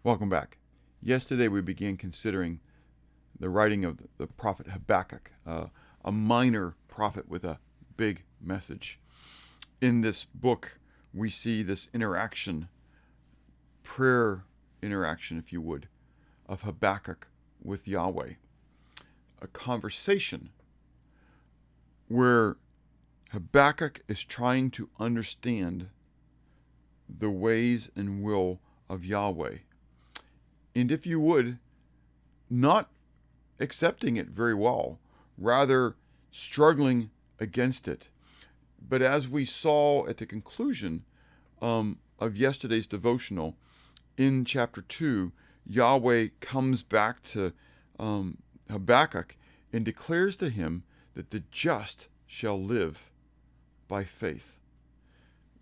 Welcome back. Yesterday we began considering the writing of the prophet Habakkuk, a minor prophet with a big message. In this book, we see this interaction, prayer interaction, if you would, of Habakkuk with Yahweh. A conversation where Habakkuk is trying to understand the ways and will of Yahweh. And if you would, not accepting it very well, rather struggling against it. But as we saw at the conclusion of yesterday's devotional, in chapter 2, Yahweh comes back to Habakkuk and declares to him that the just shall live by faith.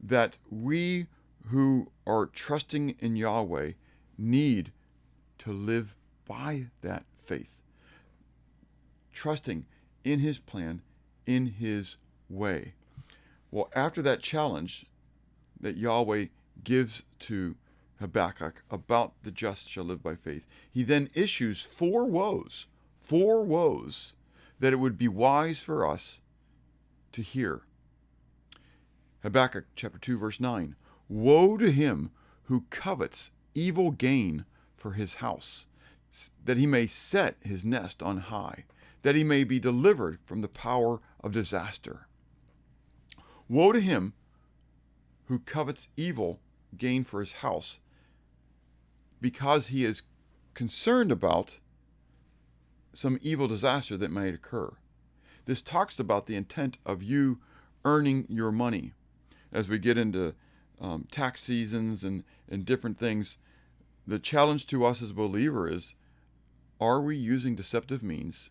That we who are trusting in Yahweh need to live by that faith, trusting in his plan, in his way. Well, after that challenge that Yahweh gives to Habakkuk about the just shall live by faith, he then issues four woes that it would be wise for us to hear. Habakkuk chapter 2 verse 9, woe to him who covets evil gain for his house, that he may set his nest on high, that he may be delivered from the power of disaster. Woe to him who covets evil gain for his house, because he is concerned about some evil disaster that might occur. This talks about the intent of you earning your money. As we get into tax seasons and different things, the challenge to us as a believer is, are we using deceptive means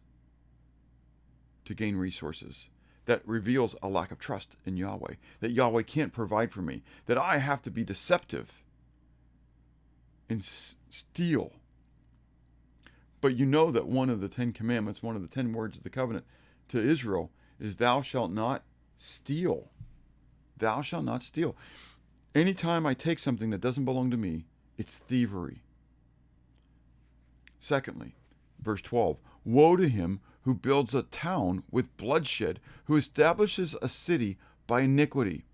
to gain resources? That reveals a lack of trust in Yahweh, that Yahweh can't provide for me, that I have to be deceptive and steal. But you know that one of the 10 commandments, one of the 10 words of the covenant to Israel is, thou shalt not steal. Thou shalt not steal. Anytime I take something that doesn't belong to me, it's thievery. Secondly, verse 12, woe to him who builds a town with bloodshed, who establishes a city by iniquity.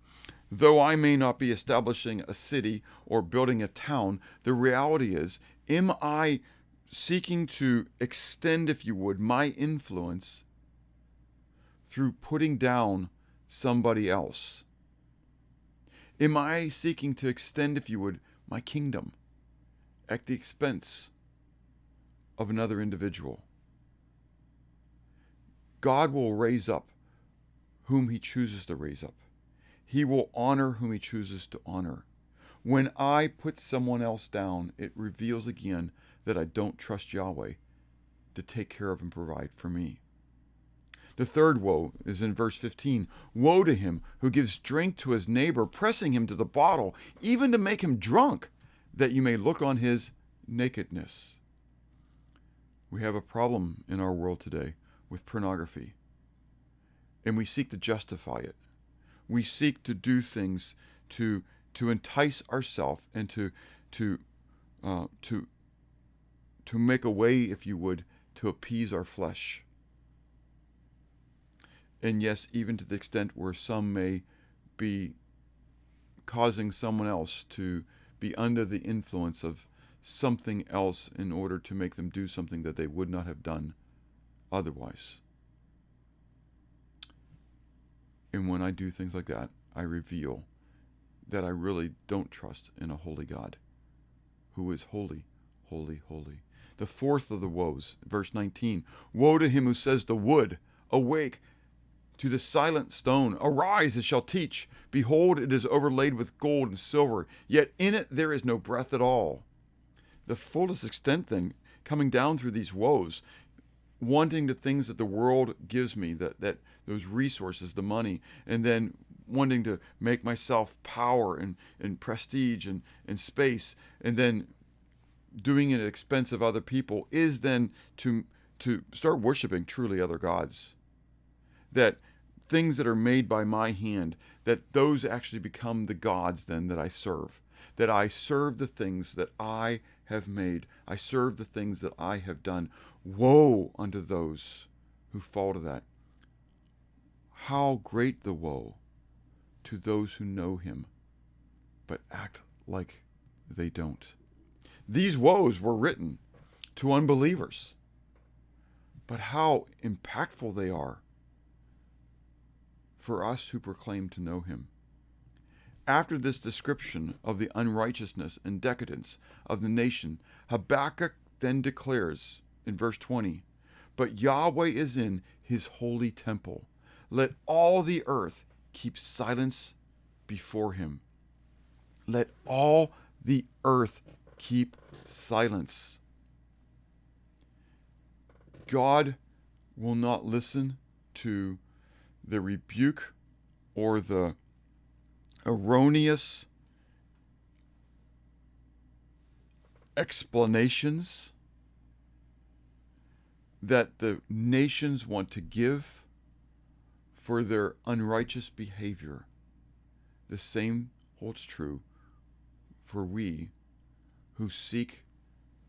Though I may not be establishing a city or building a town, the reality is, am I seeking to extend, if you would, my influence through putting down somebody else? Am I seeking to extend, if you would, my kingdom at the expense of another individual? God will raise up whom he chooses to raise up. He will honor whom he chooses to honor. When I put someone else down, it reveals again that I don't trust Yahweh to take care of and provide for me. The third woe is in verse 15. Woe to him who gives drink to his neighbor, pressing him to the bottle, even to make him drunk, that you may look on his nakedness. We have a problem in our world today with pornography, and we seek to justify it. We seek to do things to entice ourselves and to make a way, if you would, to appease our flesh. And yes, even to the extent where some may be causing someone else to be under the influence of something else in order to make them do something that they would not have done otherwise. And when I do things like that, I reveal that I really don't trust in a holy God who is holy, holy, holy. The fourth of the woes, verse 19. Woe to him who says to wood, awake, to the silent stone, arise, it shall teach. Behold, it is overlaid with gold and silver, yet in it there is no breath at all. The fullest extent then, coming down through these woes, wanting the things that the world gives me, that those resources, the money, and then wanting to make myself power and prestige and space, and then doing it at the expense of other people, is then to start worshiping truly other gods. That things that are made by my hand, that those actually become the gods then that I serve. That I serve the things that I have made. I serve the things that I have done. Woe unto those who fall to that. How great the woe to those who know him, but act like they don't. These woes were written to unbelievers, but how impactful they are for us who proclaim to know him. After this description of the unrighteousness and decadence of the nation, Habakkuk then declares in verse 20, "But Yahweh is in his holy temple. Let all the earth keep silence before him." Let all the earth keep silence. God will not listen to the rebuke or the erroneous explanations that the nations want to give for their unrighteous behavior. The same holds true for we who seek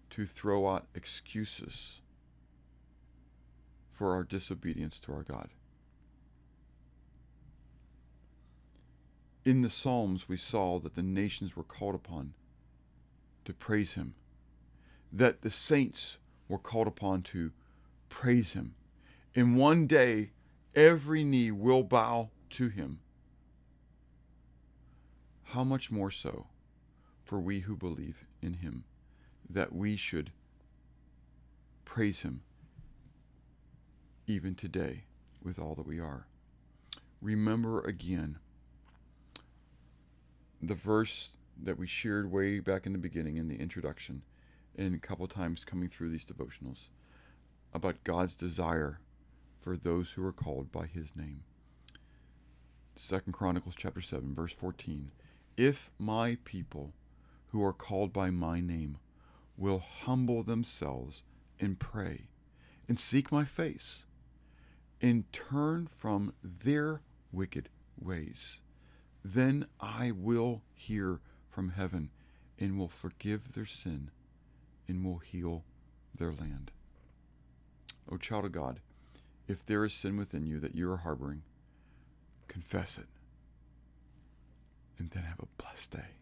to throw out excuses for our disobedience to our God. In the Psalms, we saw that the nations were called upon to praise him, that the saints were called upon to praise him. In one day, every knee will bow to him. How much more so for we who believe in him, that we should praise him even today with all that we are. Remember again the verse that we shared way back in the beginning in the introduction and a couple times coming through these devotionals about God's desire for those who are called by his name. 2 Chronicles chapter 7 verse 14. If my people who are called by my name will humble themselves and pray and seek my face and turn from their wicked ways, then I will hear from heaven and will forgive their sin and will heal their land. O child of God, if there is sin within you that you are harboring, confess it and then have a blessed day.